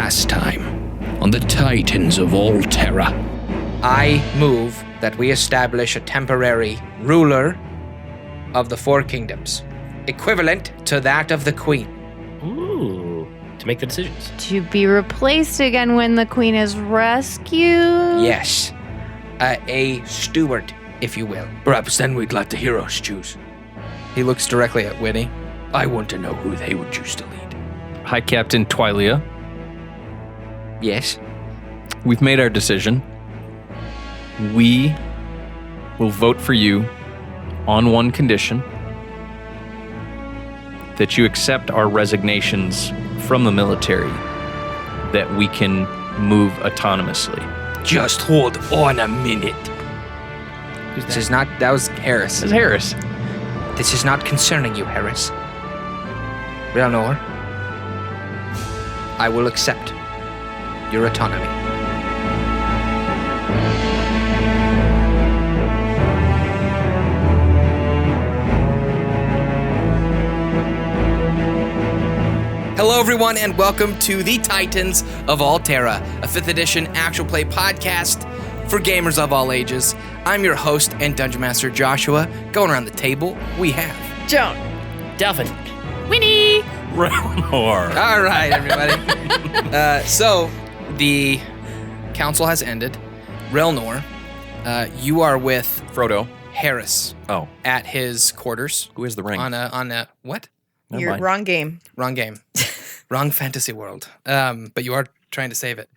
last time on the Titans of Alterra. I move that we establish a temporary ruler of the Four Kingdoms, equivalent to that of the Queen. Ooh, to make the decisions. To be replaced again when the queen is rescued? Yes. A steward, if you will. Perhaps then we'd let the heroes choose. He looks directly at Winnie. I want to know who they would choose to lead. Hi, Captain Twylia. Yes. We've made our decision. We will vote for you on one condition: that you accept our resignations from the military, that we can move autonomously. Just hold on a minute. This is not... That was Harris. It's Harris. This is not concerning you, Harris. Relnor, I will accept your autonomy. Hello, everyone, and welcome to the Titans of Alterra, a 5th edition actual play podcast for gamers of all ages. I'm your host and Dungeon Master Joshua. Going around the table, we have Joan. Delphin. Winnie! Relnor. All right, everybody. So, the council has ended. Relnor, you are with Frodo. Harris Oh, at his quarters who has the ring? on a what? Never You're mind. wrong game. Wrong game. Wrong fantasy world. But you are trying to save it.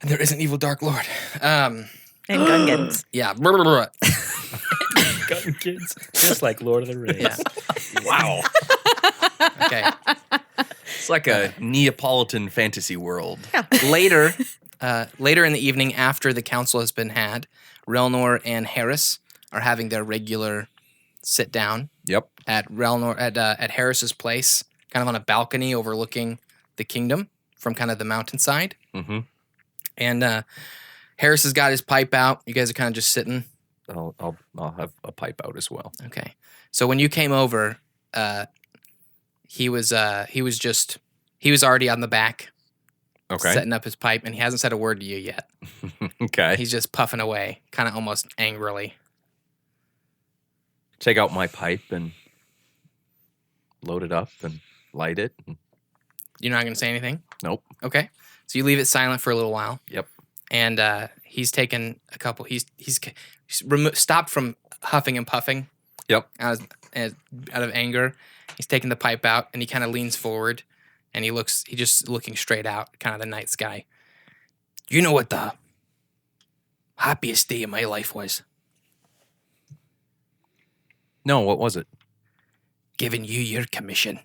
And there is an evil Dark Lord. And Gungans. Yeah. Gun kids. Just like Lord of the Rings. Yeah. Wow. Okay. It's like a Neapolitan fantasy world. Later in the evening, after the council has been had, Relnor and Harris are having their regular sit down Yep. at Harris's place, kind of on a balcony overlooking the kingdom from kind of the mountainside. Mm-hmm. And Harris has got his pipe out. You guys are kind of just sitting. I'll have a pipe out as well. Okay. So when you came over, he was already on the back, Okay. setting up his pipe, and he hasn't said a word to you yet. Okay. He's just puffing away, kind of almost angrily. Take out my pipe and load it up and light it. You're not going to say anything? Nope. Okay. So you leave it silent for a little while. Yep. And he's taken a couple. He's stopped from huffing and puffing. Yep. Out of anger. He's taking the pipe out, and he kind of leans forward, and he just looking straight out, kind of the night sky. You know what the happiest day of my life was? No, what was it? Giving you your commission.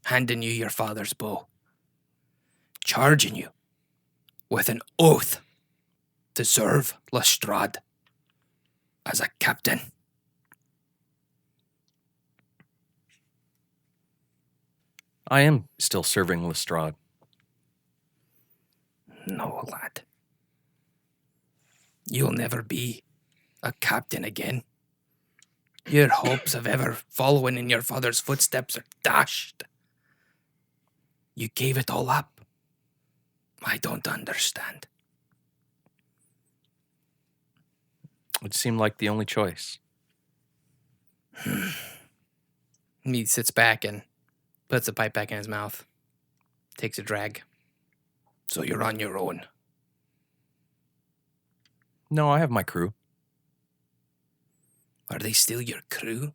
Handing you your father's bow. Charging you with an oath to serve Lestrade as a captain. I am still serving Lestrade. No, lad. You'll never be a captain again. Your hopes of ever following in your father's footsteps are dashed. You gave it all up. I don't understand. It seemed like the only choice. He sits back and puts the pipe back in his mouth. Takes a drag. So you're on your own. No, I have my crew. Are they still your crew?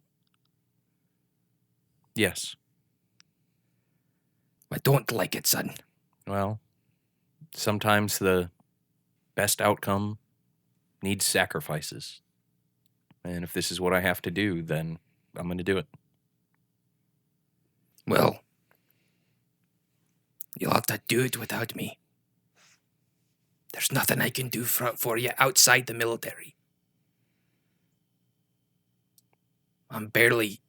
Yes. I don't like it, son. Well, sometimes the best outcome needs sacrifices. And if this is what I have to do, then I'm going to do it. Well, you'll have to do it without me. There's nothing I can do for you outside the military. I'm barely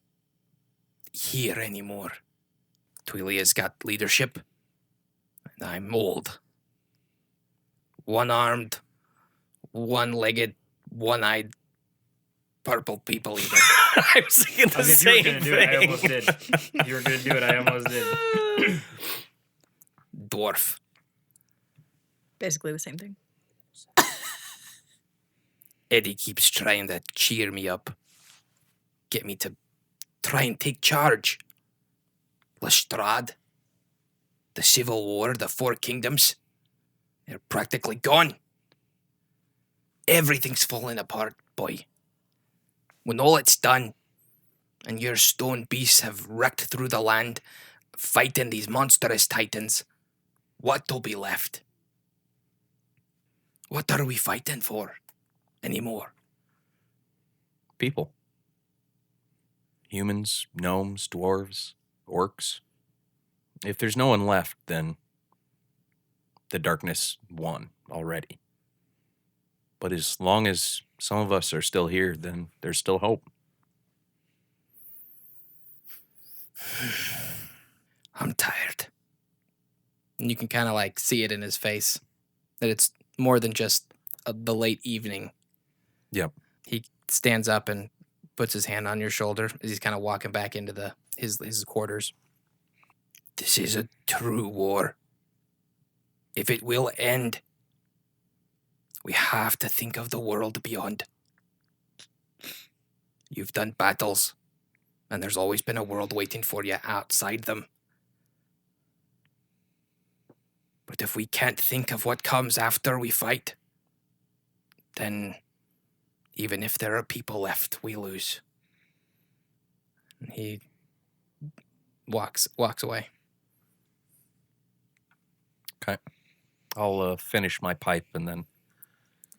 here anymore. Twilia's got leadership, and I'm old. One-armed, one-legged, one-eyed, purple people eater. I was thinking the If you were same gonna do it, I thing. almost did. You were gonna do it, I almost did. dwarf. Basically the same thing. Eddie keeps trying to cheer me up. Get me to try and take charge. Lestrade, the Civil War, the Four Kingdoms, they're practically gone. Everything's falling apart, boy. When all it's done, and your stone beasts have wrecked through the land, fighting these monstrous titans, what'll be left? What are we fighting for anymore? People. Humans, gnomes, dwarves, orcs. If there's no one left, then the darkness won already. But as long as some of us are still here, then there's still hope. I'm tired. And you can kind of like see it in his face that it's more than just the late evening. Yep. He stands up and puts his hand on your shoulder as he's kind of walking back into his quarters. This is a true war. If it will end, we have to think of the world beyond. You've done battles, and there's always been a world waiting for you outside them. But if we can't think of what comes after we fight, then even if there are people left, we lose. And he walks away. Okay. I'll finish my pipe and then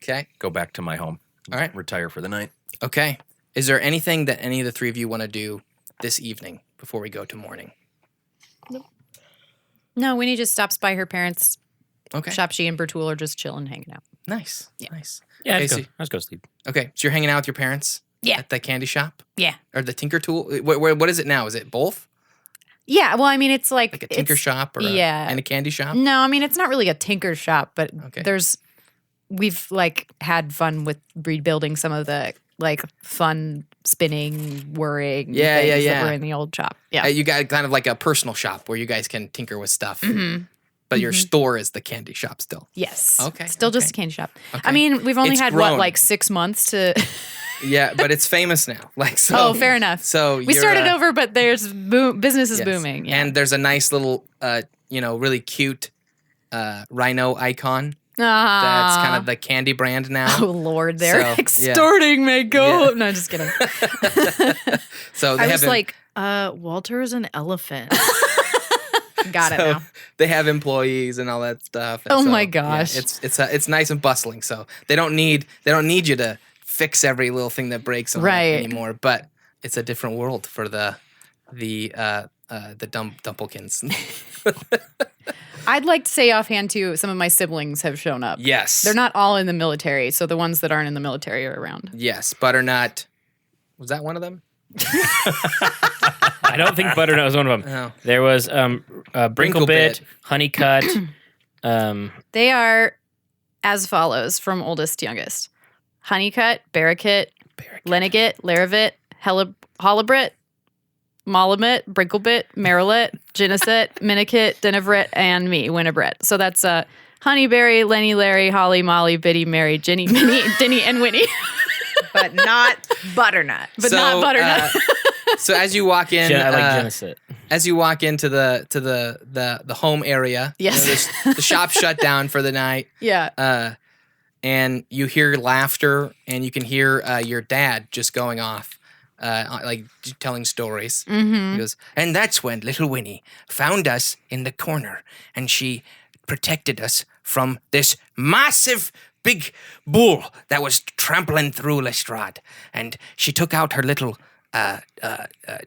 Okay. go back to my home. All right. Retire for the night. Okay. Is there anything that any of the three of you want to do this evening before we go to morning? No, Winnie just stops by her parents' Okay. shop. She and Bertul are just chilling, hanging out. Nice. Yeah. Nice. Yeah, Okay, let's go sleep. Okay. So you're hanging out with your parents? Yeah. At the candy shop? Yeah. Or the Tinker Tool? What is it now? Is it both? Yeah, well, I mean, it's like Like a Tinker it's- shop and a candy shop? No, I mean, it's not really a tinker shop, but Okay. we've like had fun with rebuilding some of the like fun spinning, whirring things that were in the old shop. Yeah. You got kind of like a personal shop where you guys can tinker with stuff. But your store is the candy shop still. Yes. Okay, Still just a okay. candy shop. Okay. I mean, we've only It's had grown. like 6 months to. Yeah, but it's famous now. Like so. Oh, fair enough. So We you're, started over, but there's business is yes. booming. Yeah. And there's a nice little, really cute rhino icon. That's kind of the candy brand now. Oh Lord, they're So, yeah. extorting me. Go. No, just kidding. So they I have was like, Walter is an elephant. Got it so now. they have employees and all that stuff. And Oh so, my yeah, gosh. it's nice and bustling. So they don't need you to fix every little thing that breaks on it Right. anymore. But it's a different world for the Dumpelkins. I'd like to say offhand too, some of my siblings have shown up. Yes, They're not all in the military, so the ones that aren't in the military are around. Yes, Butternut. Was that one of them? I don't think Butternut was one of them. Oh. There was Brinklebit, Honeycut. They are as follows from oldest to youngest: Honeycut, Barracut, Lenigit, Laravit, Holibrit, Malamit, Brinklebit, Marilet, Ginniset, Minikit, Denevret, and me, Winnebret. So that's Honeyberry, Lenny, Larry, Holly, Molly, Biddy, Mary, Ginny, Minnie, Dinny, and Winnie. but not butternut. But not Butternut. So as you walk in, I like Genesis. as you walk into the home area, Yes. the shop shut down for the night, Yeah. and you hear laughter, and you can hear your dad just going off, like telling stories. Mm-hmm. He goes, and that's when little Winnie found us in the corner, and she protected us from this massive big bull that was trampling through Lestrade, and she took out her little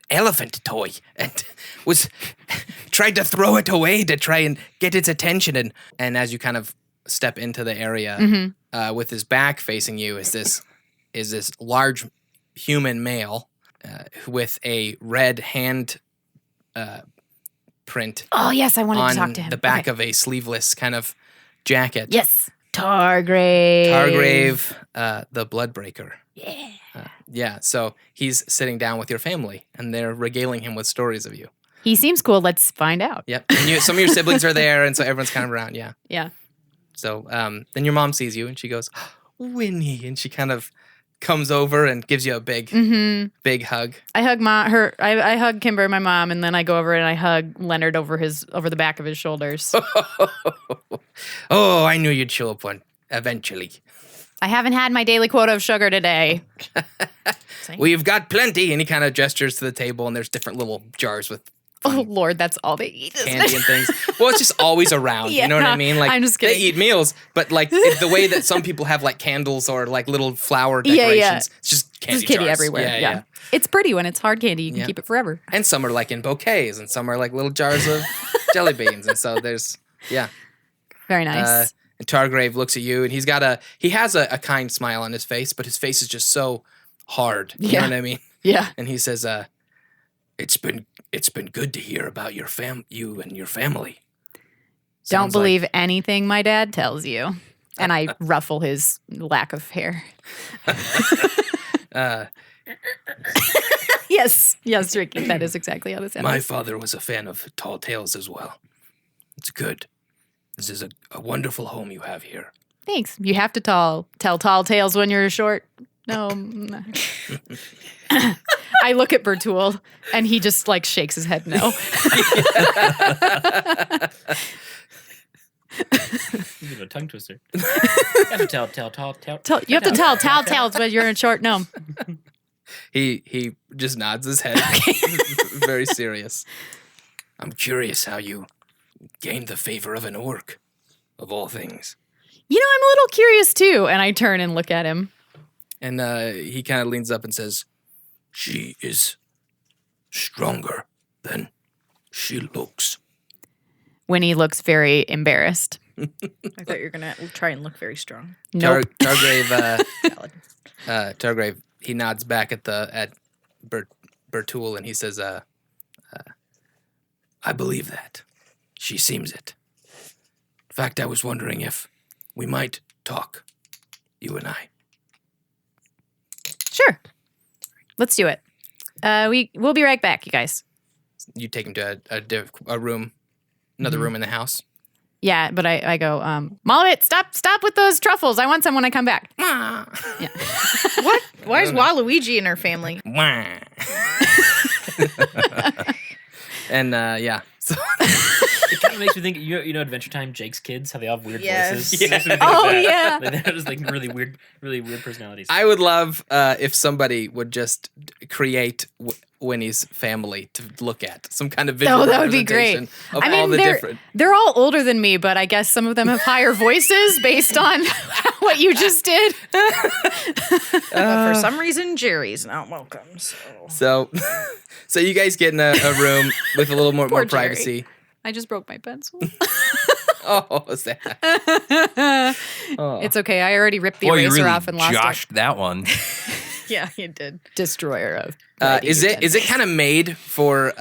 elephant toy and was tried to throw it away to try and get its attention. And as you kind of step into the area, with his back facing you is this large human male with a red hand print Oh yes, I wanted on to talk to him. the back Okay. of a sleeveless kind of jacket. Yes, Targrave. Targrave, the Bloodbreaker. Yeah. So he's sitting down with your family, and they're regaling him with stories of you. He seems cool. Let's find out. Yep. And some of your siblings are there, and so everyone's kind of around. Yeah. Yeah. So then your mom sees you, and she goes, Winnie, and she kind of comes over and gives you a big hug. I hug I hug Kimber, my mom, and then I go over and I hug Leonard over the back of his shoulders. Oh, I knew you'd show up one eventually. I haven't had my daily quota of sugar today. We've got plenty. And he kind of gestures to the table, and there's different little jars with Oh Lord, that's all they eat. Isn't candy it? and things. Well, it's just always around. Yeah, You know what I mean? Like I'm just kidding. they eat meals, but like the way that some people have like candles or like little flower decorations, it's just candy There's kitty jars. everywhere. Yeah. It's pretty when it's hard candy. You can Yeah. keep it forever. And some are like in bouquets, and some are like little jars of jelly beans, and so there's Very nice. And Targrave looks at you, and he has a kind smile on his face, but his face is just so hard. You know what I mean? Yeah. And he says, It's been good to hear about you and your family. Don't Sounds believe anything my dad tells you. And I ruffle his lack of hair. Yes, Ricky. That is exactly how this My happens. father was a fan of tall tales as well. It's good. This is a wonderful home you have here. Thanks. You have to tell tall tales when you're short. No. I look at Bertul and he just like shakes his head no. You have a tongue twister. You have to tell. You have to tell tall tales when you're in short. No. He just nods his head. Very serious. I'm curious how you gained the favor of an orc, of all things. You know, I'm a little curious too. And I turn and look at him. And he kind of leans up and says, She is stronger than she looks. Winnie looks very embarrassed. I thought you were gonna try and look very strong. Nope. Targrave, Valid. Targrave, he nods back at Bertul and he says, I believe that. She seems it. In fact, I was wondering if we might talk, you and I. Sure. Let's do it. We'll be right back, you guys. You take him to a room, another room in the house. Yeah, but I go, Mollet, stop with those truffles. I want some when I come back. Yeah. What? Why is Waluigi in her family? And so It kind of makes me think, you know, Adventure Time, Jake's kids, how they all have weird Yes. voices. Yeah. It makes me think of Oh, that. yeah. Like, they're just like really weird personalities. I would love if somebody would just create Winnie's family to look at, some kind of visual that would be great. representation of I mean, all the different. they're all older than me, but I guess some of them have higher voices based on what you just did. But for some reason, Jerry's not welcome. So. So you guys get in a room with a little more Poor Jerry. privacy. I just broke my pencil. Oh, sad. Oh. It's okay. I already ripped the Boy, you eraser really off and lost joshed that one. Yeah, you did. it. Destroyer of. Is it kind of made for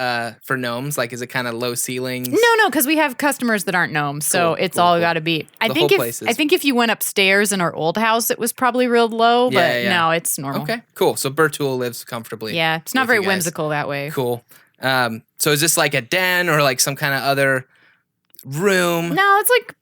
gnomes? Like, is it kind of low ceilings? No, because we have customers that aren't gnomes, so Cool, it's cool, all cool. got to be. The whole place is- I think if you went upstairs in our old house, it was probably real low, Yeah, but yeah. no, it's normal. Okay, cool. So Bertul lives comfortably. Yeah, it's not with very you guys. whimsical that way. Cool. So is this like a den or like some kind of other room? No, it's like.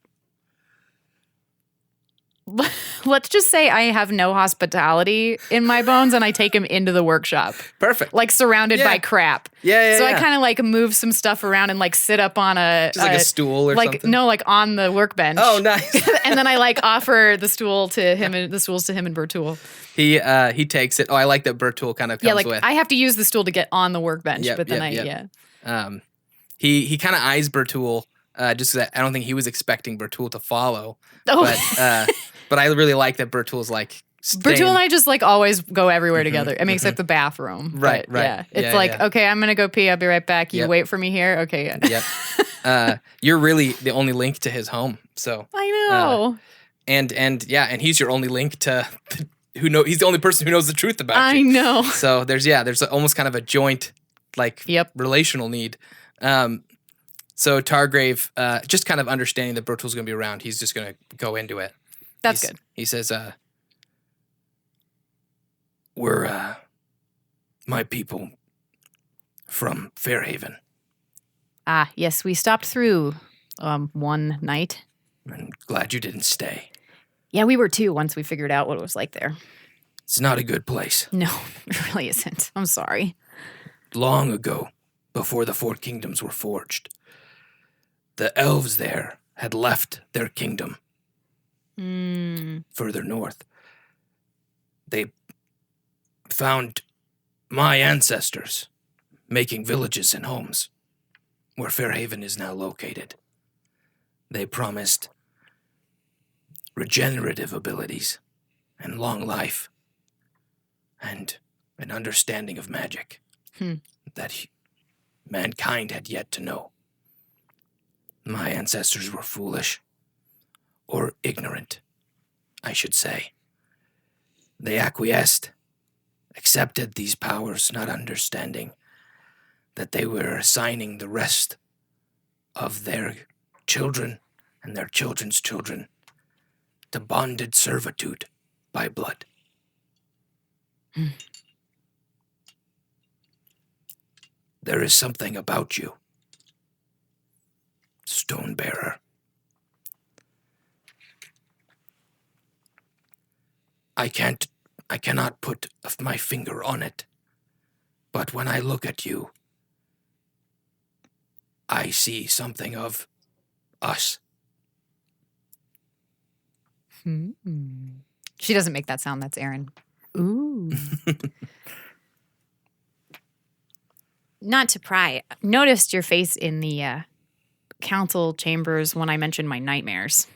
Let's just say I have no hospitality in my bones, and I take him into the workshop, Perfect. like surrounded Yeah. by crap. Yeah. So I kind of like move some stuff around and like sit up on a just like a stool or like something. no, like on the workbench. Oh, nice. And then I like offer the stool to him and the stools to him and Bertul. He takes it. Oh, I like that Bertul kind of comes Yeah, like with. I have to use the stool to get on the workbench, Yep, but then yep. He kind of eyes Bertul. Just 'cause I don't think he was expecting Bertul to follow. Oh. But I really like that Bertul's like staying. Bertul and I just like always go everywhere together. I mean, except the bathroom. Right, But, right. Yeah, it's Yeah, like yeah. okay, I'm gonna go pee. I'll be right back. You Yep. wait for me here. Okay, yeah. Yep. You're really the only link to his home. So I know. and he's your only link to he's the only person who knows the truth about I you. know. So there's almost kind of a joint like Yep. relational need. So Targrave, just kind of understanding that Bertul's going to be around, he's just going to go into it. That's good. He says, we're my people from Fairhaven. Ah, yes, we stopped through one night. I'm glad you didn't stay. Yeah, we were too once we figured out what it was like there. It's not a good place. No, it really isn't. I'm sorry. Long ago, before the Four Kingdoms were forged, the elves there had left their kingdom further north. They found my ancestors making villages and homes where Fairhaven is now located. They promised regenerative abilities and long life and an understanding of magic that mankind had yet to know. My ancestors were foolish, or ignorant, I should say. They acquiesced, accepted these powers, not understanding that they were assigning the rest of their children and their children's children to bonded servitude by blood. There is something about you, Stonebearer. I cannot put my finger on it, but when I look at you, I see something of us. She doesn't make that sound. That's Erin. Ooh. Not to pry. Noticed your face in the council chambers when I mentioned my nightmares.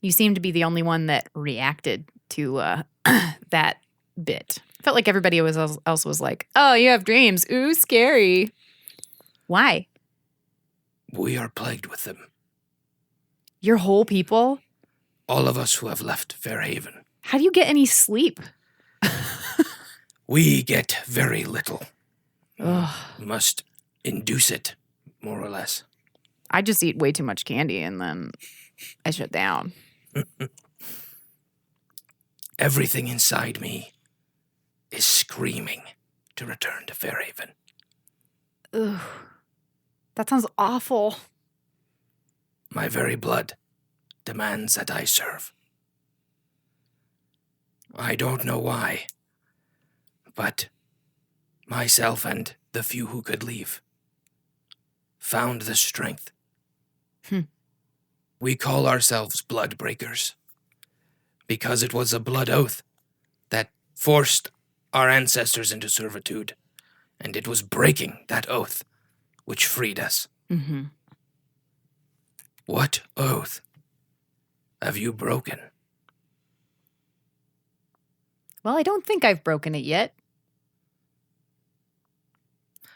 You seem to be the only one that reacted to that bit. Felt like everybody else was like, oh, you have dreams. Ooh, scary. Why? We are plagued with them. Your whole people? All of us who have left Fairhaven. How do you get any sleep? We get very little. Ugh. Must induce it, more or less. I just eat way too much candy and then I shut down. Everything inside me is screaming to return to Fairhaven. Ugh. That sounds awful. My very blood demands that I serve. I don't know why, but myself and the few who could leave found the strength. We call ourselves blood breakers because it was a blood oath that forced our ancestors into servitude, and it was breaking that oath which freed us. Mm-hmm. What oath have you broken? Well, I don't think I've broken it yet.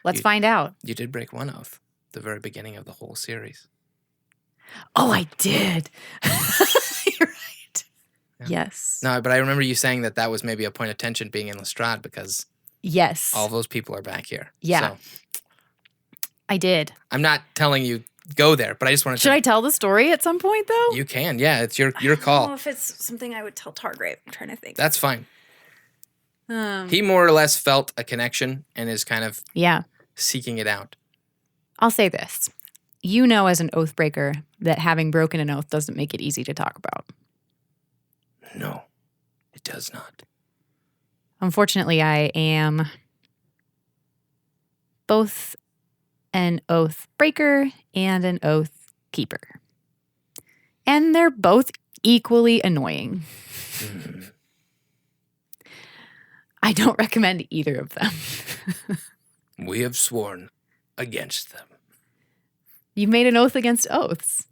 Let's You- find out. You did break one oath, the very beginning of the whole series. Oh, I did. You're right. Yeah. Yes. No, but I remember you saying that was maybe a point of tension being in Lestrade because Yes. all those people are back here. Yeah. So I did. I'm not telling you go there, but I just wanted Should to. I tell the story at some point, though? You can, yeah. It's your I don't know call. if it's something I would tell Targrave. I'm trying to think. That's fine. He more or less felt a connection and is kind of Yeah. seeking it out. I'll say this. You know, as an oath breaker, that having broken an oath doesn't make it easy to talk about. No, it does not. Unfortunately, I am both an oath breaker and an oath keeper. And they're both equally annoying. Mm. I don't recommend either of them. We have sworn against them. You made an oath against oaths.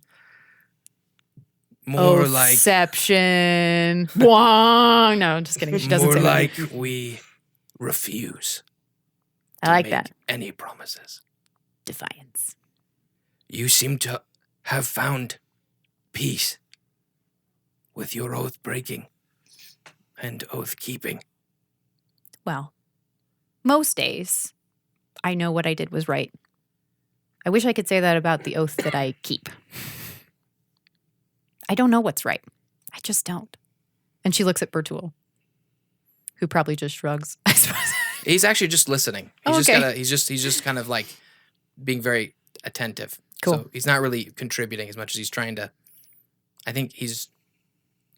More like Oathception. Wong. No, just kidding. She doesn't more say like that. we refuse I to like make that. any promises. Defiance. You seem to have found peace with your oath breaking and oath keeping. Well, most days, I know what I did was right. I wish I could say that about the oath that I keep. I don't know what's right. I just don't. And she looks at Bertul, who probably just shrugs, I suppose. He's actually just listening. Oh, okay. He's just kind of like being very attentive. Cool. So he's not really contributing as much as he's trying to. I think he's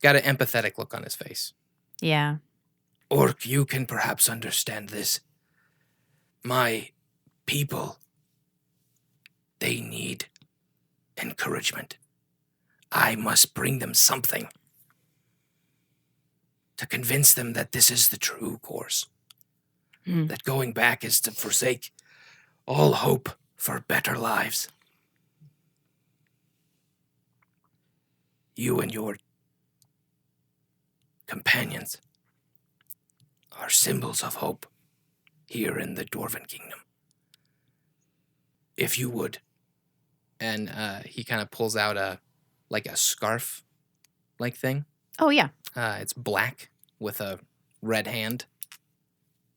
got an empathetic look on his face. Yeah. Orc, you can perhaps understand this. My people, they need encouragement. I must bring them something to convince them that this is the true course. That going back is to forsake all hope for better lives. You and your companions are symbols of hope here in the Dwarven Kingdom. If you would. And he kind of pulls out a scarf-like thing. Oh, yeah. It's black with a red hand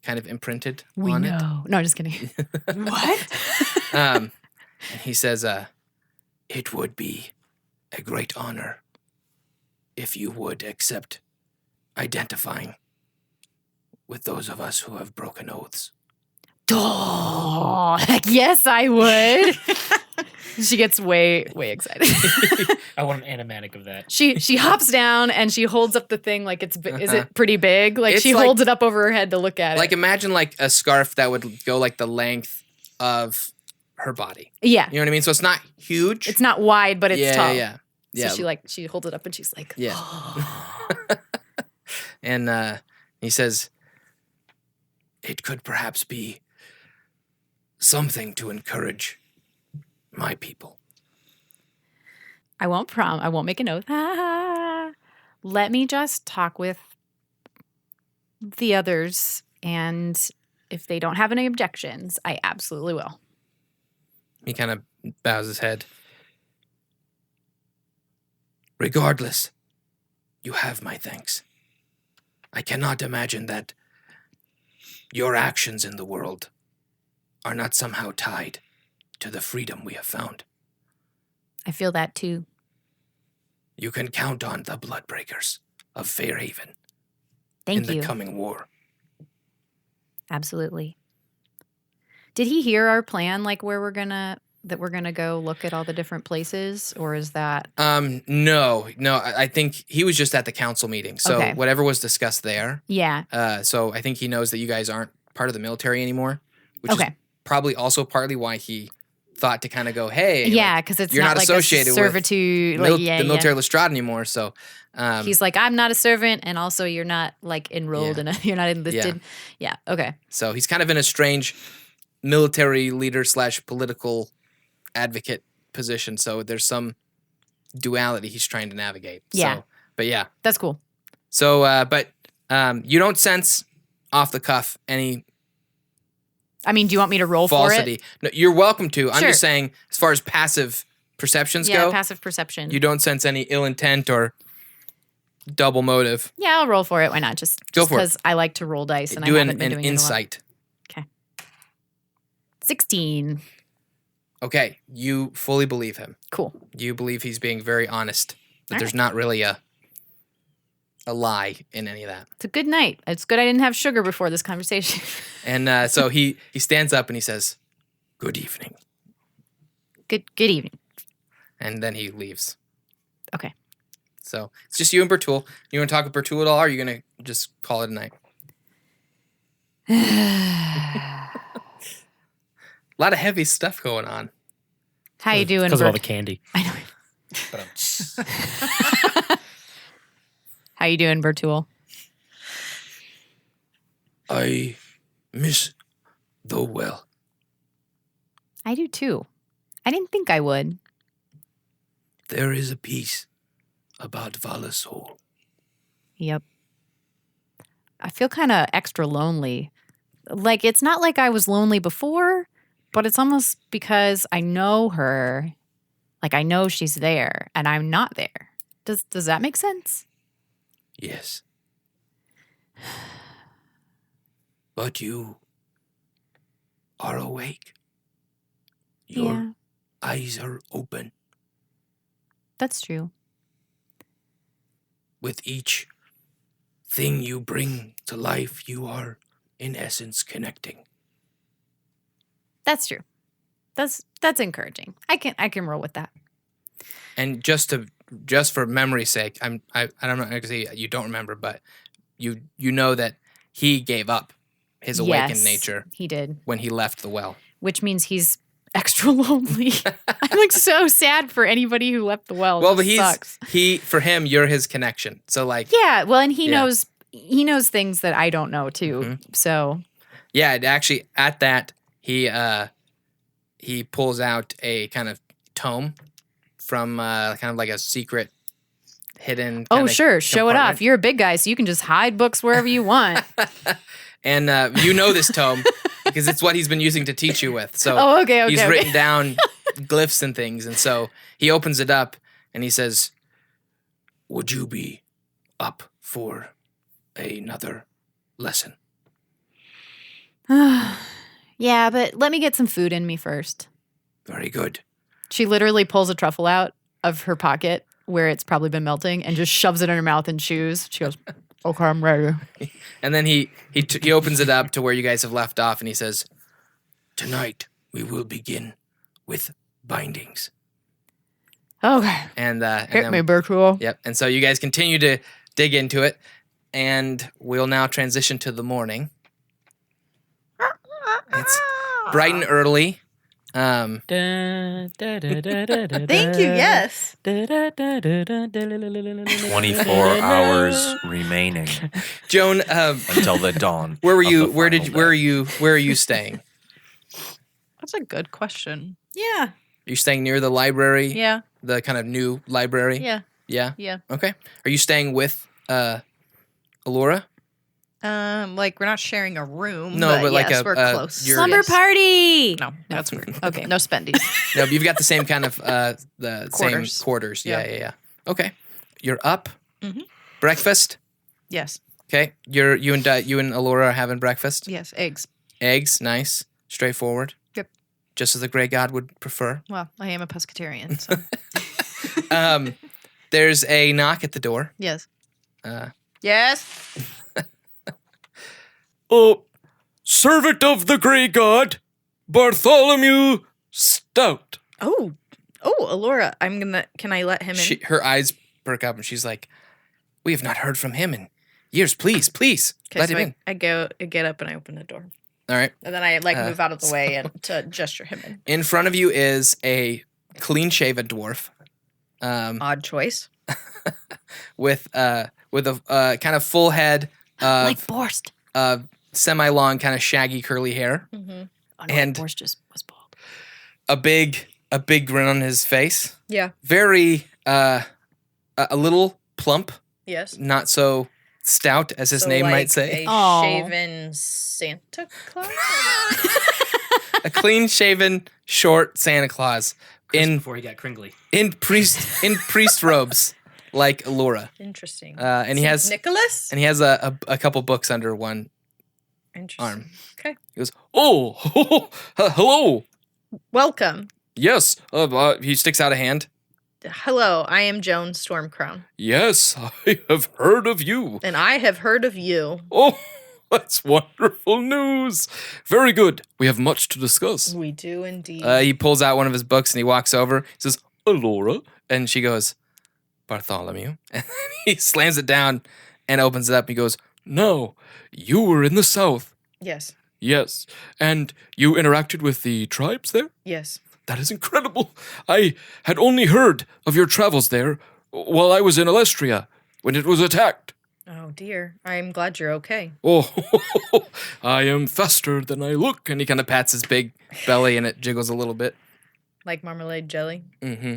kind of imprinted We on know. No, just kidding. What? it. And he says, It would be a great honor if you would accept identifying with those of us who have broken oaths. Oh, heck yes, I would. She gets way excited. I want an animatic of that. She hops down and she holds up the thing like is it pretty big? Like It's she like- holds it up over her head to look at like it. imagine like a scarf that would go like the length of her body. Yeah. You know what I mean? So it's not huge. It's not wide, but it's yeah, tall. Yeah. Yeah. So she holds it up and she's like, Yeah. And he says, It could perhaps be something to encourage my people. I won't make an oath. Let me just talk with the others, and if they don't have any objections, I absolutely will. he kind of bows his head. Regardless, you have my thanks. I cannot imagine that your actions in the world are not somehow tied to the freedom we have found. I feel that too. You can count on the Bloodbreakers of Fairhaven Thank in you. the coming war. Absolutely. Did he hear our plan, like where we're gonna go look at all the different places, or is that No. I think he was just at the council meeting. So Okay. whatever was discussed there. yeah? So I think he knows that you guys aren't part of the military anymore, which is Okay. probably also partly why he thought to kind of go, hey, Yeah, because it's you're not not like associated a with servitude. like, Like, yeah, the military yeah. Lestrade anymore. So He's like, I'm not a servant, and also you're not like enrolled Yeah. you're not enlisted. Yeah. Okay. so he's kind of in a strange military leader / political advocate position. So there's some duality he's trying to navigate. Yeah. So, but yeah. That's cool. So, but you don't sense off the cuff any I mean, do you want me to roll for falsity. it? No, you're welcome to. I'm Sure. just saying, as far as passive perceptions Yeah, go, passive perception. you don't sense any ill intent or double motive. Yeah, I'll roll for it. Why not? Just Go for it. because I like to roll dice and Do I an, haven't been an doing it in a while. insight. 16. Okay, you fully believe him. Cool. You believe he's being very honest, but All there's not really a lie in any of that. It's a good night. It's good I didn't have sugar before this conversation. And so he stands up and he says, Good evening. Good evening. and then he leaves. Okay. So it's just you and Bertul. You want to talk with Bertul at all, or are you going to just call it a night? A lot of heavy stuff going on. How you doing, Because of all Bert? the candy. I know. But How you doing, Bertul? I miss the well. I do too. I didn't think I would. There is a piece about Vala's soul. Yep. I feel kind of extra lonely. Like, it's not like I was lonely before, but it's almost because I know her. Like, I know she's there, and I'm not there. Does that make sense? Yes. But you are awake. Your Yeah, eyes are open. that's true. With each thing you bring to life, you are, in essence, connecting. That's true. That's encouraging. I can roll with that. And just for memory's sake, I'm not going to say you don't remember, but you know that he gave up his awakened Yes, nature he did, when he left the well. which means he's extra lonely. I'm like so sad for anybody who left the well. Well, It but sucks. for him, you're his connection. So like, Yeah, well, and he Yeah. knows things that I don't know too. Mhm. So yeah, it actually at that he pulls out a kind of tome from kind of like a secret hidden. oh kinda sure, show it off. compartment. You're a big guy, so you can just hide books wherever you want. And you know this tome because it's what he's been using to teach you with. So Oh, okay. he's okay. written down glyphs and things. And so he opens it up and he says, "Would you be up for another lesson?" Yeah, but let me get some food in me first. Very good. She literally pulls a truffle out of her pocket where it's probably been melting and just shoves it in her mouth and chews. She goes, "Okay, I'm ready." And then he opens it up to where you guys have left off and he says, "Tonight we will begin with bindings." Okay, And hit then, me, Bertrand. Yep. And so you guys continue to dig into it, and we'll now transition to the morning. It's bright and early. Thank you. Yes. 24 hours remaining Joan, until the dawn. where were of you? the Where final day. are you staying? That's a good question. Yeah. Are you staying near the library? Yeah. The kind of new library? Yeah. Yeah. Yeah. Okay. Are you staying with Alora? Like we're not sharing a room. No, but like yes, a- we're close. you're- Slumber Yes. party. No, that's weird. Okay. No spendies. No, but you've got the same kind of the Quarters. same quarters. Yeah, Yeah. yeah, yeah. Okay. You're up. Mhm. Breakfast. Yes. Okay. You and Alora are having breakfast. Yes. Eggs. Eggs. Nice. Straightforward. Yep. Just as the Grey God would prefer. Well, I am a pescatarian, so There's a knock at the door. yes. Uh, Yes. Oh, servant of the Grey God, Bartholomew Stout. Oh. Alora, can I let him in? her eyes perk up and she's like, "We have not heard from him in years. Please, Okay, let so him in." I get up and I open the door. All right. And then I move out of the way and to gesture him in. In front of you is a clean-shaven dwarf. Odd choice. With a kind of full head of Like Borst. semi-long, kind of shaggy, curly hair, Oh, no, And- Borst just was bald. a big grin on his face. Yeah. Very a little plump, Yes. not so stout as his So name like might say. A Aw. shaven Santa Claus. A clean-shaven, short Santa Claus Before he got cringly. in priest robes like Allura. Interesting. And he has Nicholas. a couple books under one Interesting. arm. Okay. He goes, "Oh, hello. Welcome. Yes." He sticks out a hand. Hello, I am Joan Stormcrown, Yes, I have heard of you. and I have heard of you. Oh, that's wonderful news. Very good. We have much to discuss. We do indeed. He pulls out one of his books and he walks over. He says, "Allura," and she goes, "Bartholomew," and then he slams it down and opens it up. He goes, Now, you were in the south. yes. Yes, and you interacted with the tribes there? Yes. That is incredible. I had only heard of your travels there while I was in Alestria when it was attacked. Oh dear. I'm glad you're okay. Oh, I am faster than I look. and he kind of pats his big belly and it jiggles a little bit. Like marmalade jelly. Mm-hmm.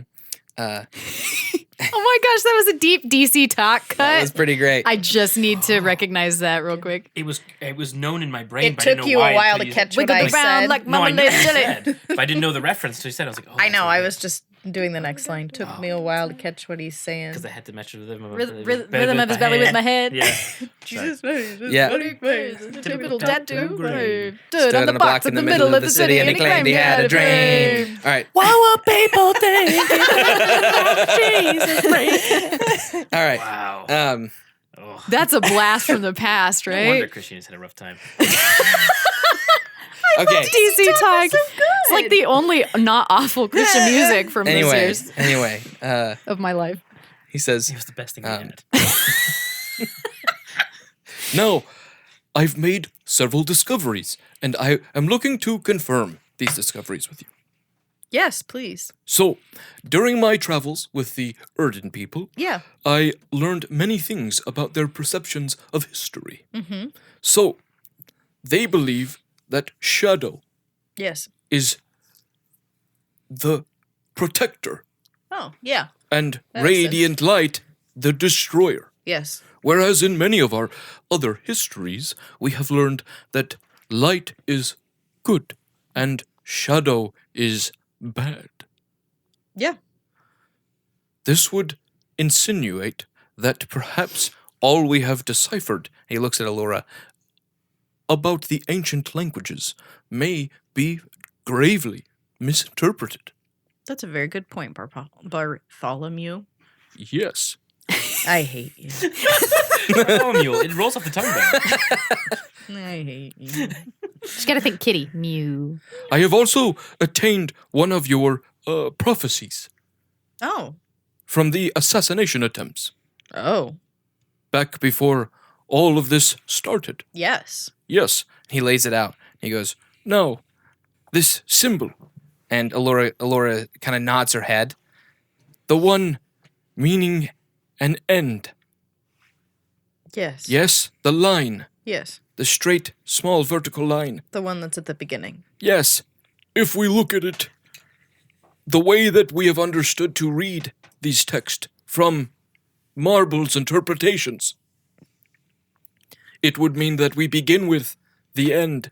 Oh my gosh, that was a deep DC talk cut. That was pretty great. I just need to recognize that real quick. It was known in my brain. It but I didn't took know you why a while until to you- catch what Wiggle I the ground said. like No, I knew marmalade what you jelly. said, but I didn't know the reference. So you said, I was like, oh. I know. I was just doing the next line. Took me a while to catch what he's saying. because I had to match the rhythm of Rhythm of his belly with my head. Yeah. Jesus Christ. Yeah. Typical tattoo. Stood on a block in the middle of the city and he claimed he had a dream. All right. What will people think? Jesus Christ. All right. Wow. Oh. That's a blast from the past, No wonder right? Christian's had a rough time. Okay. DC talk. It's like the only not awful Christian music from those years Anyway, of my life. he says, It was the best thing we had. Now, I've made several discoveries, and I am looking to confirm these discoveries with you. Yes, please. So, during my travels with the Erden people, Yeah. I learned many things about their perceptions of history. Mm-hmm. So, they believe that shadow Yes. is the protector Oh, yeah. and That makes radiant light the destroyer. Yes. Whereas in many of our other histories, we have learned that light is good and shadow is bad. Yeah. This would insinuate that perhaps all we have deciphered, he looks at Allura, about the ancient languages may be gravely misinterpreted. That's a very good point, Bartholomew. Yes. I hate you. Bartholomew. It rolls off the tongue then. I hate you. Just gotta think kitty. Mew. I have also attained one of your prophecies Oh. from the assassination attempts Oh. back before all of this started. Yes. Yes. he lays it out. He goes, Now, this symbol, and Allura kind of nods her head. the one meaning an end. Yes. Yes, the line, Yes. the straight, small vertical line. The one that's at the beginning. Yes, if we look at it, the way that we have understood to read these texts from Marble's interpretations, it would mean that we begin with the end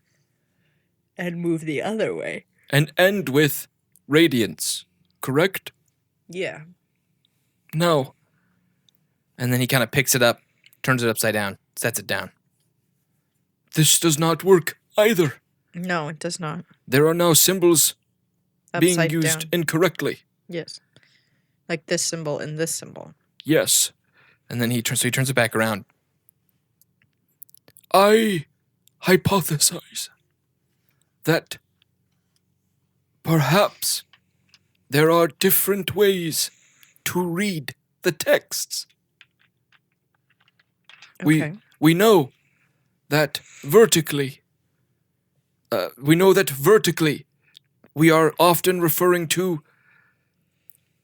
And move the other way. and end with radiance, correct? Yeah. Now, and then he kind of picks it up, turns it upside down, sets it down. this does not work either. No, it does not. There are now symbols being Upside used down. incorrectly. Yes. Like this symbol and this symbol. Yes, And then he turns it back around. I hypothesize that perhaps there are different ways to read the texts. Okay. We know that vertically, we are often referring to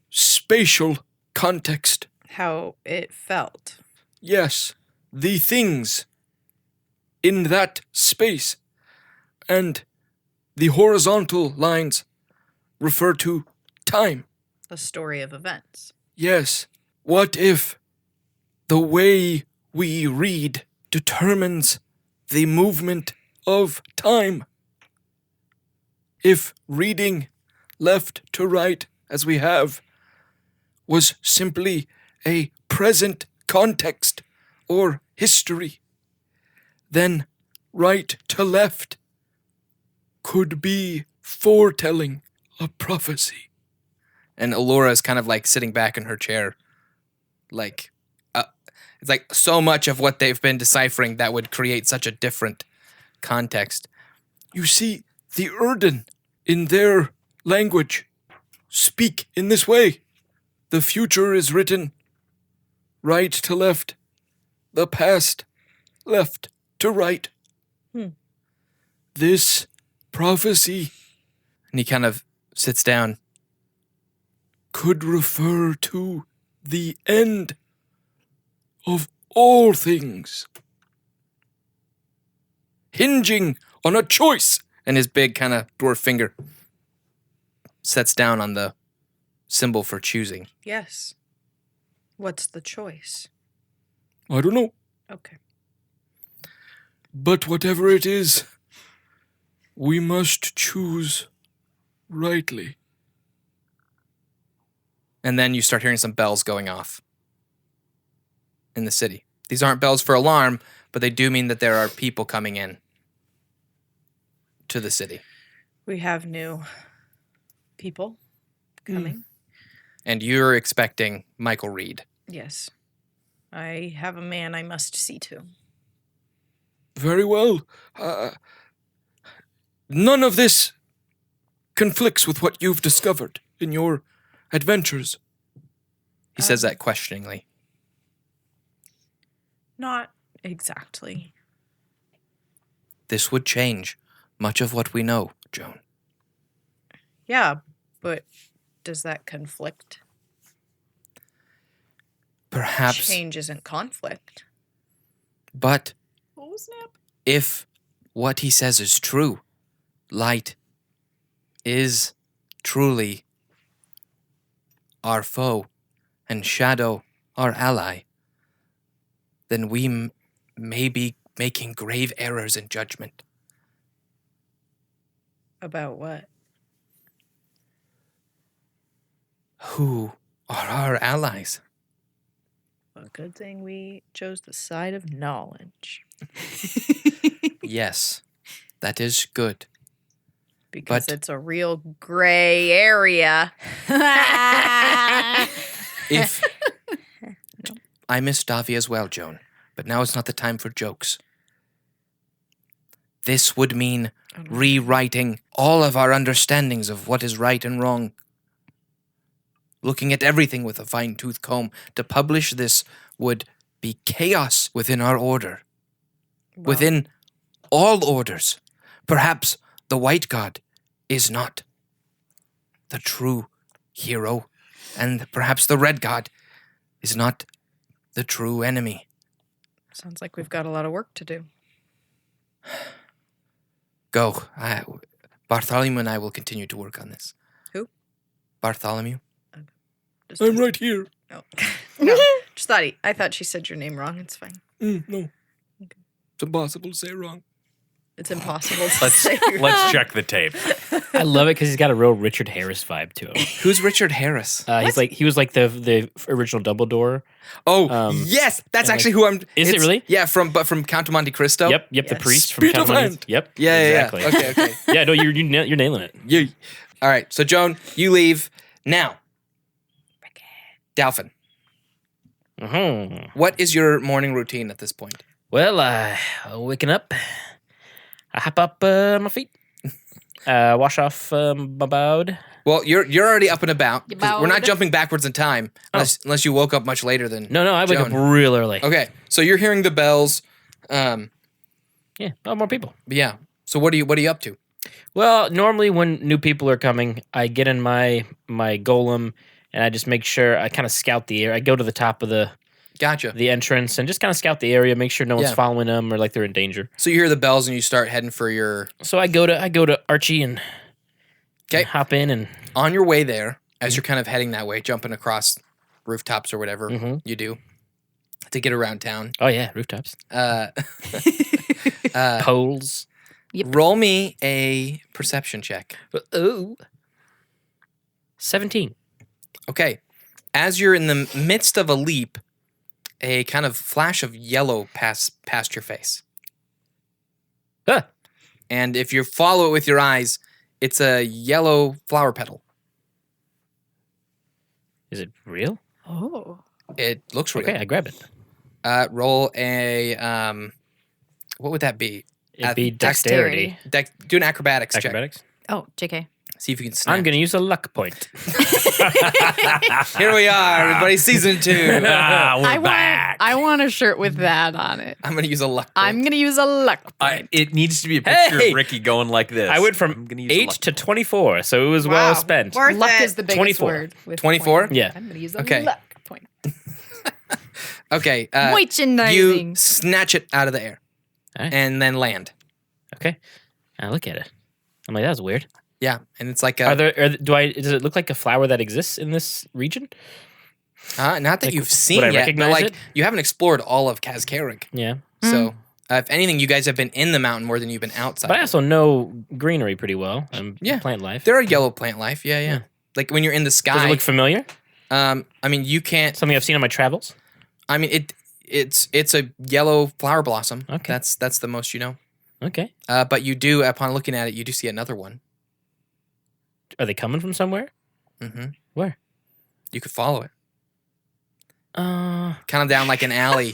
spatial context. How it felt. Yes, the things in that space. And the horizontal lines refer to time. The story of events. Yes, what if the way we read determines the movement of time? If reading left to right, as we have, was simply a present context or history, then right to left could be foretelling a prophecy. And Allura is kind of like sitting back in her chair. Like, it's like so much of what they've been deciphering that would create such a different context. You see, the Erden, in their language, speak in this way. The future is written right to left, the past left to right. This prophecy And he kind of sits down. could refer to the end of all things, hinging on a choice. And his big kind of dwarf finger sets down on the symbol for choosing. Yes. What's the choice? I don't know, Okay. but whatever it is, we must choose rightly. And then you start hearing some bells going off in the city. These aren't bells for alarm, but they do mean that there are people coming in to the city. We have new people coming. And you're expecting Michael Reed. Yes. I have a man I must see to. Very well. None of this conflicts with what you've discovered in your adventures. He says that questioningly. Not exactly. This would change much of what we know, Joan. Yeah, but does that conflict? Perhaps, Change isn't conflict. but Oh, snap. if what he says is true, light is truly our foe and shadow our ally, then we may be making grave errors in judgment. About what? Who are our allies? A good thing we chose the side of knowledge. Yes, that is good. Because But- it's a real gray area. If I miss Davi as well, Joan, but now is not the time for jokes. This would mean rewriting all of our understandings of what is right and wrong. Looking at everything with a fine-tooth comb. To publish this would be chaos within our order. Within all orders. Perhaps the White God is not the true hero, and perhaps the Red God is not the true enemy. Sounds like we've got a lot of work to do. Go. Bartholomew and I will continue to work on this. Who? Bartholomew. Just I'm right here. No. No. Just I thought she said your name wrong. It's fine. No. It's impossible to say wrong. It's impossible to say. Let's check the tape. I love it because he's got a real Richard Harris vibe to him. Who's Richard Harris? He was like the original Dumbledore. Oh, yes, that's and actually who I'm. Is it really? Yeah, from Count of Monte Cristo. Yep, the Yes. priest from Speed of Count Monte. hand. Yep. Yeah, exactly. yeah. Okay. Yeah, no, you're nailing it. You. All right. So Joan, you leave now. Dalphin, what is your morning routine at this point? Well, waking up, I hop up on my feet, wash off my bod. Well, you're already up and about. 'Cause we're not About. jumping backwards in time unless you woke up much later than. No, I wake up Joan. real early. Okay, so you're hearing the bells. Yeah, more people. Yeah. So what are you up to? Well, normally when new people are coming, I get in my golem and I just make sure I kind of scout the area. I go to the top of the Gotcha. entrance and just kind of scout the area, make sure no one's Yeah. following them or like they're in danger. So you hear the bells and you start heading for your. So I go to Archie and Okay. hop in and On your way there, as you're kind of heading that way, jumping across rooftops or whatever Mhm. you do to get around town. oh yeah, rooftops, Uh, poles. roll me a perception check. Oh. 17. Okay. As you're in the midst of a leap, a kind of flash of yellow past your face. Ah. And if you follow it with your eyes, it's a yellow flower petal. Is it real? Oh. It looks real. Okay, I grab it. Roll a what would that be? It'd be dexterity. Do an acrobatics, Acrobatics. Oh, JK. check. See if you can snap. I'm going to use a luck point. Here we are, everybody. Season 2. We're I want a shirt with that on it. I'm gonna use a luck. I'm gonna use a luck. It needs to be a picture Hey! of Ricky going like this. I went I'm from gonna use a 8 luck to point. 24, so it was well spent. Worth Luck it. is the biggest 24. word. with 24? point. Yeah. I'm gonna use a Okay. luck point. Okay. You Merchandising. snatch it out of the air, Alright. and then land. Okay. I look at it. I'm like, that was weird. Yeah, and it's like Does it look like a flower that exists in this region? not that like, you've seen would I yet, but recognize like it? you haven't explored all of Kazkarig. Yeah. So if anything, you guys have been in the mountain more than you've been outside. But I also know greenery pretty well. Yeah. Plant life. There are yellow plant life. Yeah. Like when you're in the Does sky. it look familiar? I mean, you can't. Something I've seen on my travels? I mean, it's a yellow flower blossom. Okay. That's the most you know. Okay. But you do, upon looking at it, you do see another one. Are they coming from somewhere? Mm-hmm. Where? You could follow it, Uh, kind of down like an alley.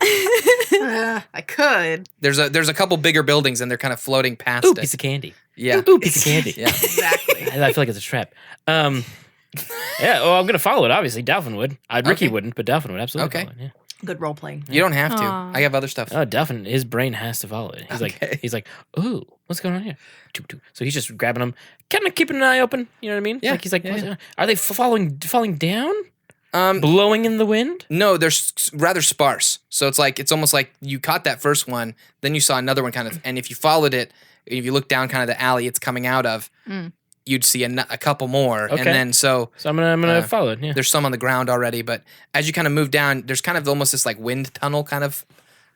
I could. There's a couple bigger buildings, and they're kind of floating past ooh, it. piece of candy. Yeah. Ooh, piece of candy. Yeah. Exactly. I feel like it's a trap. Yeah, well, I'm gonna follow it. Obviously, Delphin would. Ricky Okay. wouldn't, but Delphin would absolutely Okay. follow it. Yeah. Good role playing. You don't have to. Aw. I have other stuff. Oh, Delphin, his brain has to follow it. Okay. He's like, ooh, what's going on here? So he's just grabbing them, kind of keeping an eye open. You know what I mean? Yeah, Like he's like, yeah, are they falling down, Um, blowing in the wind? no, they're rather sparse. So it's almost like you caught that first one, then you saw another one kind of, and if you followed it, if you look down kind of the alley it's coming out of, you'd see a couple more, Okay. and then So I'm gonna follow it. Yeah. there's some on the ground already. But as you kind of move down, there's kind of almost this like wind tunnel kind of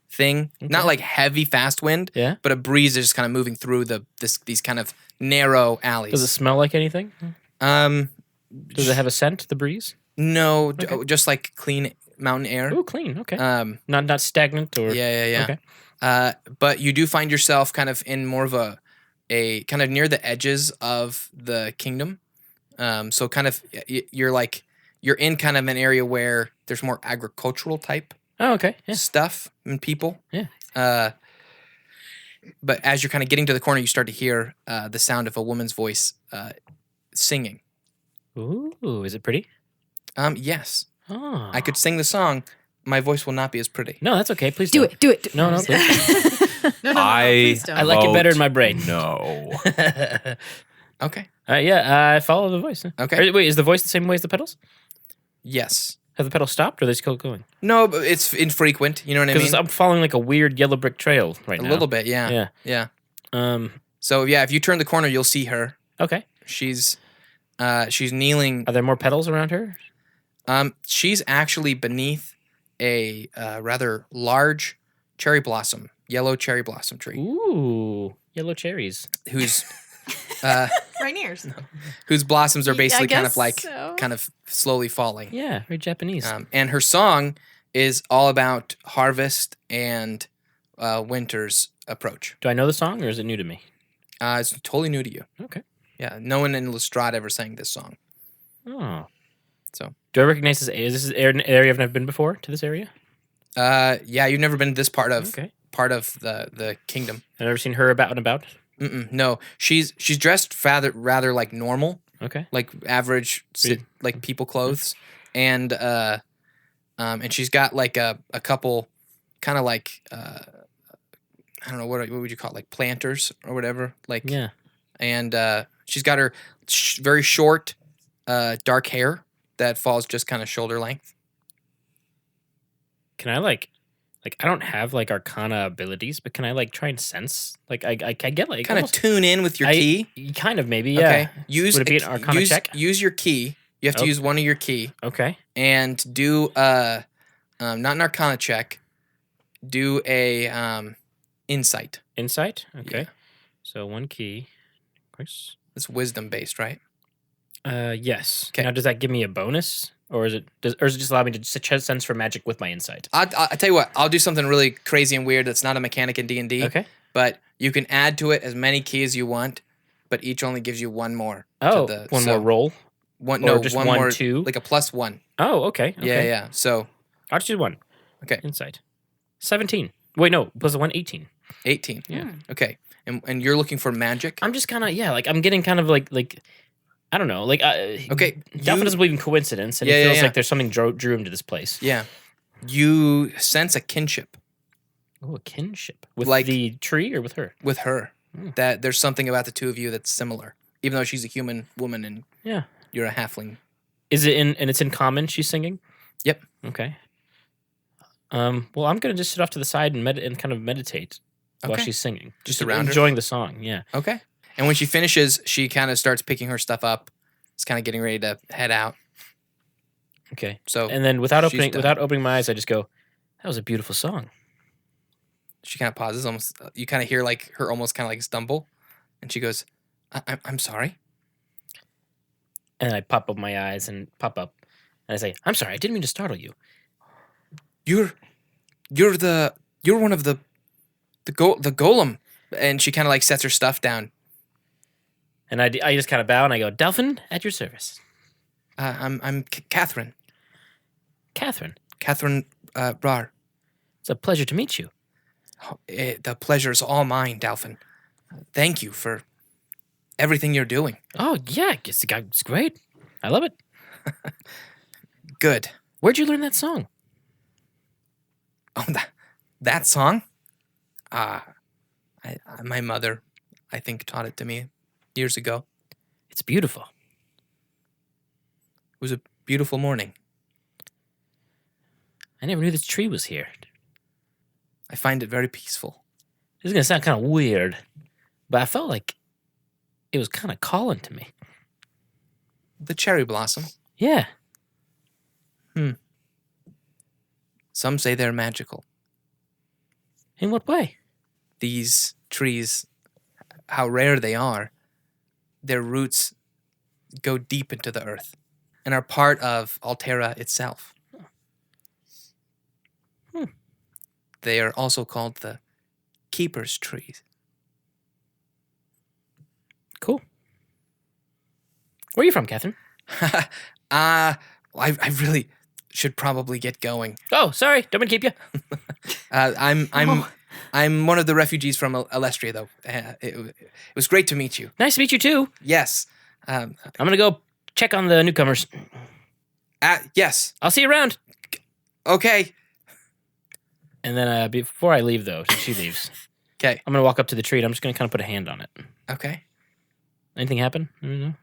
thing, not like heavy fast wind, Yeah. but a breeze is just kind of moving through these kind of narrow alleys. Does it smell like anything? Does it have a scent? The breeze? No, just like clean mountain air. Ooh, clean. Okay. Um, Not stagnant or. yeah. Okay. But you do find yourself kind of in more of a kind of near the edges of the kingdom. So kind of you're in kind of an area where there's more agricultural type Oh, okay. Yeah. stuff and people. Yeah. But as you're kind of getting to the corner, you start to hear the sound of a woman's voice singing. Ooh, is it pretty? Yes, Oh. I could sing the song. My voice will not be as pretty. No, that's okay. Please Do don't. it. Do it. No, please. No, I please don't. I like it better in my brain. No. Okay. Yeah, I follow the voice. Okay. Wait, is the voice the same way as the pedals? Yes. Have the pedals stopped or are they still going? No, but it's infrequent. You know what I mean? Because I'm following like a weird yellow brick trail right A now. little bit, yeah. Yeah. Yeah. So yeah, if you turn the corner, you'll see her. Okay. She's kneeling. Are there more petals around her? She's actually beneath a rather large yellow cherry blossom tree, Ooh, yellow cherries. whose Rainiers. whose blossoms are I basically kind of guess like so. kind of slowly falling. Yeah, very Japanese. And her song is all about harvest and winter's approach. Do I know the song or is it new to me? It's totally new to you. Okay. Yeah, no one in Lestrade ever sang this song. Oh. So. Do I recognize this? Is this an area I've never been before to this area? Yeah, you've never been to this part of the kingdom. I've never seen her about and about. No, she's dressed rather like normal, Okay. like average like people clothes, and she's got like a couple kind of like I don't know what would you call it, like planters or whatever, like Yeah. and she's got her very short dark hair that falls just kind of shoulder length. Can I like I don't have like arcana abilities, but can I like try and sense? Like I get like Kind of almost- tune in with your key. Kind of maybe, yeah. Okay. Use Would it be an arcana check? Use your key. You have to Okay. use one of your key Okay. and do not an arcana check. Do a insight. Insight. Okay. Yeah. So one key. Of course. It's wisdom based, right? Yes. 'Kay. Now, does that give me a bonus, or is it just allow me to sense for magic with my insight? I'll tell you what. I'll do something really crazy and weird. That's not a mechanic in D&D. Okay. But you can add to it as many keys you want, but each only gives you one more. Oh, to the, one so more roll. One, or no, just one one, more, 2? like a +1. Oh, okay. Yeah. So I'll just do one. Okay. Insight. 17. Wait, no. Plus 1, 18. 18. Yeah. Okay. And you're looking for magic. I'm just kind of like I'm getting kind of like I don't know, like Okay, Delphin you- doesn't believe in coincidence, and Yeah, he yeah, feels yeah. like there's something drew him to this place. Yeah. You sense a kinship Oh, a kinship with Like- the tree or with her? with her. Hmm. That there's something about the two of you that's similar, even though she's a human woman and Yeah. you're a halfling. Is it and it's in common? She's singing. Yep. Okay. Well, I'm gonna just sit off to the side and kind of meditate while Okay. she's singing, Just around her? enjoying the song. Yeah. Okay. And when she finishes, she kind of starts picking her stuff up. It's kind of getting ready to head out. Okay. So And then without she's opening done. my eyes, I just go, "That was a beautiful song." she kind of pauses. Almost, you kind of hear like her almost kind of like stumble, and she goes, "I'm sorry." And I pop up my eyes and pop up, and I say, "I'm sorry, I didn't mean to startle you." You're one of the golem. And she kind of like sets her stuff down. And I just kind of bow and I go, "Delphin, at your service." I'm Catherine. Catherine, Rar. it's a pleasure to meet you. The pleasure is all mine, Delphin. Thank you for everything you're doing. Oh, yeah. It's great. I love it. Good. Where'd you learn that song? Oh, that song? My mother, I think, taught it to me years ago. It's beautiful. It was a beautiful morning. I never knew this tree was here. I find it very peaceful. This is going to sound kind of weird, but I felt like it was kind of calling to me. The cherry blossom. Yeah. Some say they're magical. In what way? These trees, how rare they are, their roots go deep into the earth and are part of Altera itself. They are also called the keeper's trees. Cool. Where are you from, Catherine? I really should probably get going. Oh, sorry. Don't mean to keep you. I'm one of the refugees from Alestria, though. It was great to meet you. Nice to meet you, too. Yes. I'm going to go check on the newcomers. Yes. I'll see you around. Okay. And then before I leave, though, since she leaves, Okay. I'm going to walk up to the tree and I'm just going to kind of put a hand on it. Okay. Anything happen? No?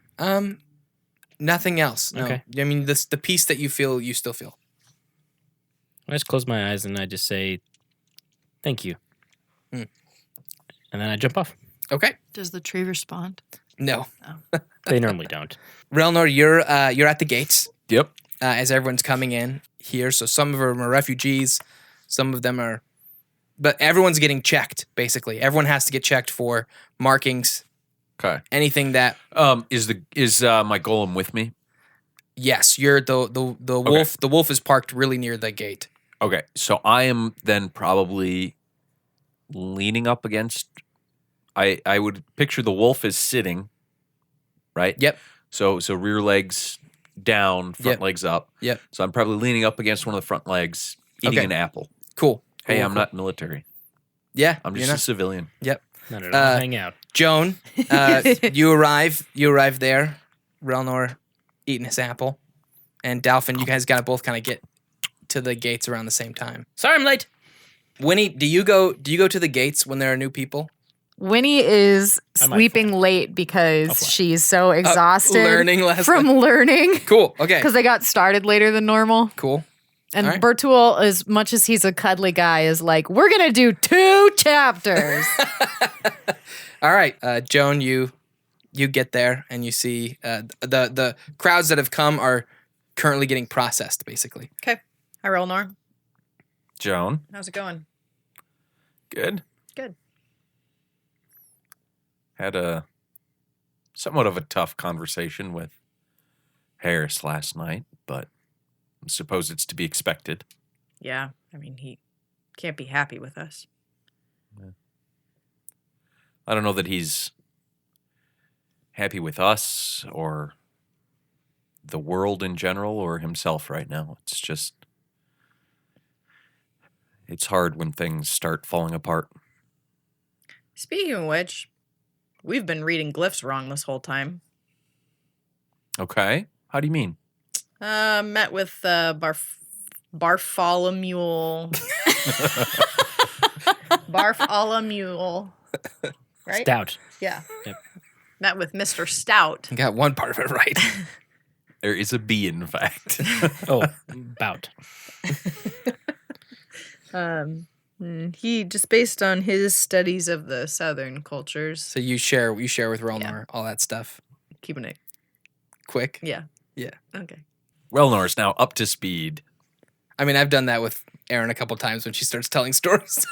Nothing else. No. Okay. I mean, the peace that you feel, you still feel. I just close my eyes and I just say, thank you. And then I jump off. Okay. Does the tree respond? No. They normally don't. Relnor, you're at the gates. Yep. As everyone's coming in here. So some of them are refugees. Some of them are, but everyone's getting checked. Basically, everyone has to get checked for markings. Okay. Anything that. Is my golem with me? Yes, you're the wolf. The wolf is parked really near the gate. Okay, so I am then probably leaning up against. I would picture the wolf as sitting, right? Yep. So rear legs down, front Yep. legs up. Yep. So I'm probably leaning up against one of the front legs, eating Okay. an apple. Cool. Hey, Cool, I'm cool. not military. Yeah. I'm you're just a not- civilian. Yep. Not at all. Hang out. Joan, you arrive there. Relnor eating his apple, and Dalphin, you guys gotta both kind of get to the gates around the same time. Sorry I'm late. Winnie, do you go to the gates when there are new people? Winnie is I might sleeping late I'll because fly. she's so exhausted learning last from learning Cool. Okay. because they got started later than normal. Cool. And All right. Bertul, as much as he's a cuddly guy, is like, we're going to do 2 chapters. All right, Joan, you get there and you see the crowds that have come are currently getting processed, basically. Okay. Hi, Relnor. Joan, How's it going? good. Good. Had a somewhat of a tough conversation with Harris last night, but I suppose it's to be expected. Yeah. I mean, he can't be happy with us. I don't know that he's happy with us or the world in general or himself right now. It's just, it's hard when things start falling apart. Speaking of which, we've been reading glyphs wrong this whole time. Okay. How do you mean? Met with Bartholomew. Bartholomew. Right? Stout. Yeah. Yep. Met with Mr. Stout. You got one part of it right. There is a B, in fact. Oh, bout. He just based on his studies of the southern cultures, So you share with Relnor all that stuff. keeping it. Quick. Yeah. Yeah. Okay. Relnor's now up to speed. I mean, I've done that with Erin a couple times when she starts telling stories.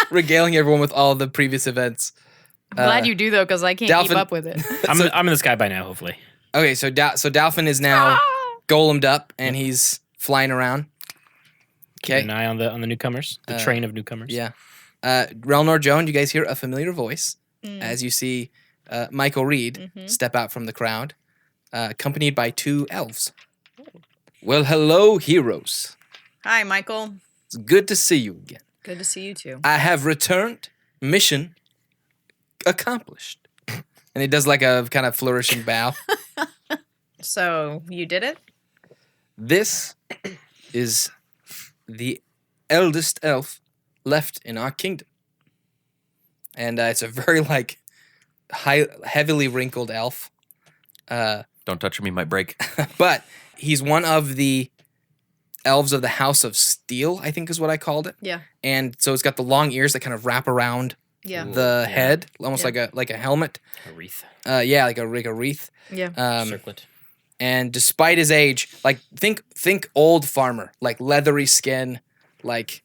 Regaling everyone with all the previous events. I'm glad you do, though, because I can't keep Dalphin- up with it. I'm in the sky by now, hopefully. Okay, so Dalphin is now golemed up and he's flying around. Keep Okay. an eye on the newcomers, the train of newcomers. Yeah. Relnor, Joan, you guys hear a familiar voice as you see Michael Reed step out from the crowd, accompanied by 2 elves. Well, hello, heroes. Hi, Michael. It's good to see you again. Good to see you too. I have returned. Mission accomplished. And he does like a kind of flourishing bow. So you did it? This is the eldest elf left in our kingdom. And it's a very like heavily wrinkled elf. Don't touch me, might break. But he's one of the elves of the House of Steel, I think is what I called it. Yeah. And so it's got the long ears that kind of wrap around Yeah. the head, almost Yeah. like a helmet. A wreath. Yeah, like a wreath. Yeah. Circlet. And despite his age, like think old farmer, like leathery skin, like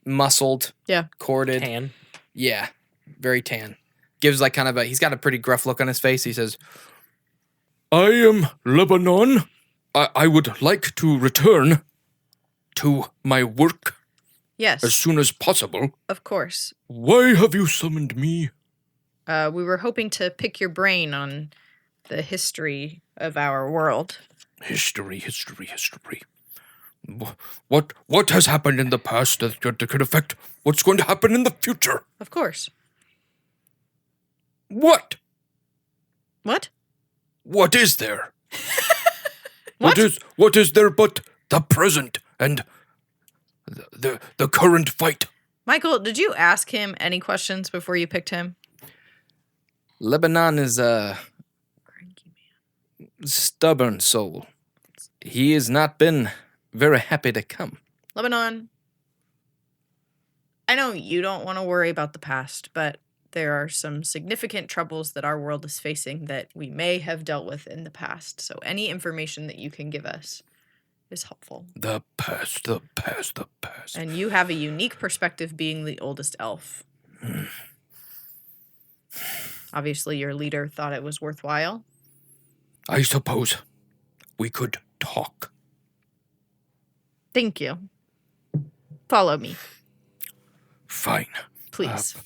muscled, Yeah. corded. Tan. Yeah, very tan. Gives like kind of he's got a pretty gruff look on his face. He says, I am Lebanon. I would like to return to my work Yes. as soon as possible. Of course. Why have you summoned me? We were hoping to pick your brain on the history of our world. History. What has happened in the past that could affect what's going to happen in the future? Of course. What? What? What is there? What? What is there but the present and the current fight? Michael, did you ask him any questions before you picked him? Lebanon is a stubborn soul. He has not been very happy to come. Lebanon, I know you don't want to worry about the past, but there are some significant troubles that our world is facing that we may have dealt with in the past. So any information that you can give us is helpful. The past. And you have a unique perspective being the oldest elf. Obviously, your leader thought it was worthwhile. I suppose we could talk. Thank you. Follow me, Fine. please.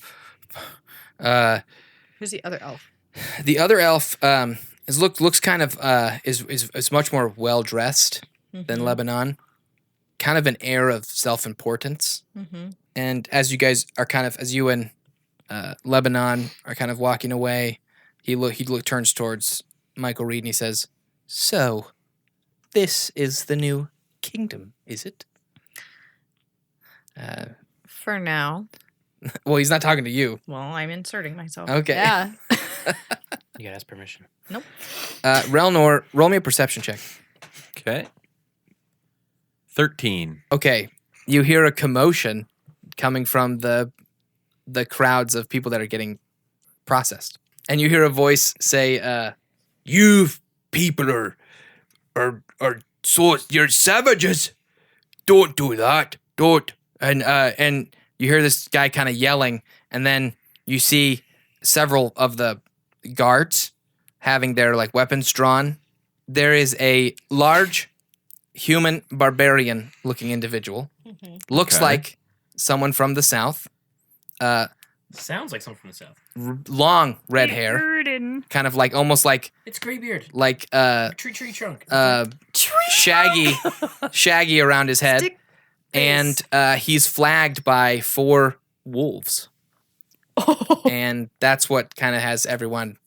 Uh, Who's the other elf? the other elf looks kind of is much more well dressed than Lebanon. Kind of an air of self-importance. Mm-hmm. And as you guys are as you and Lebanon are kind of walking away, he turns towards Michael Reed and he says, "So, this is the new kingdom, is it?" For now. Well, he's not talking to you. Well, I'm inserting myself. Okay. Yeah. You gotta ask permission. Relnor, roll me a perception check. Okay. 13. Okay. You hear a commotion coming from the crowds of people that are getting processed. And you hear a voice say, "You people are so you're savages. Don't do that. Don't." And you hear this guy kind of yelling, and then you see several of the guards having their like weapons drawn. There is a large human barbarian looking individual. Looks Okay. like someone from the south. Sounds like someone from the south. Long red hair, kind of like almost like It's Greybeard. Tree trunk. shaggy around his head. Stick And he's flagged by 4 wolves. And that's what kind of has everyone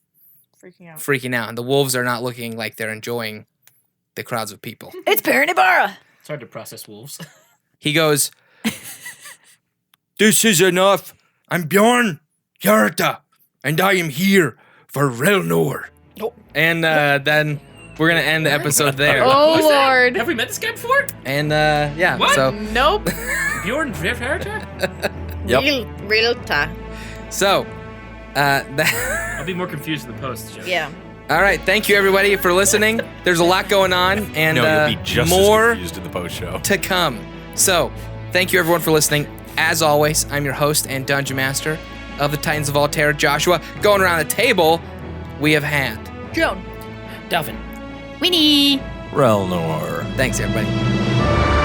freaking out. And the wolves are not looking like they're enjoying the crowds of people. It's Paranibara. It's hard to process wolves. He goes, "This is enough. I'm Bjorn Hjarta, and I am here for Relnor." And then we're going to end the episode there. Oh, Who's that? Lord. Have we met this guy before? And yeah, What? so Nope. Bjorn Verherter? Yep. Realta. so I'll be more confused in the post, Joe. Yeah. all right, thank you everybody for listening. There's a lot going on and No, you'll be just more as confused in the post show. to come. So, thank you everyone for listening. As always, I'm your host and Dungeon Master of the Titans of Altera, Joshua. Going around the table, we have had Joan. Delvin. Winnie. Relnor. Thanks, everybody.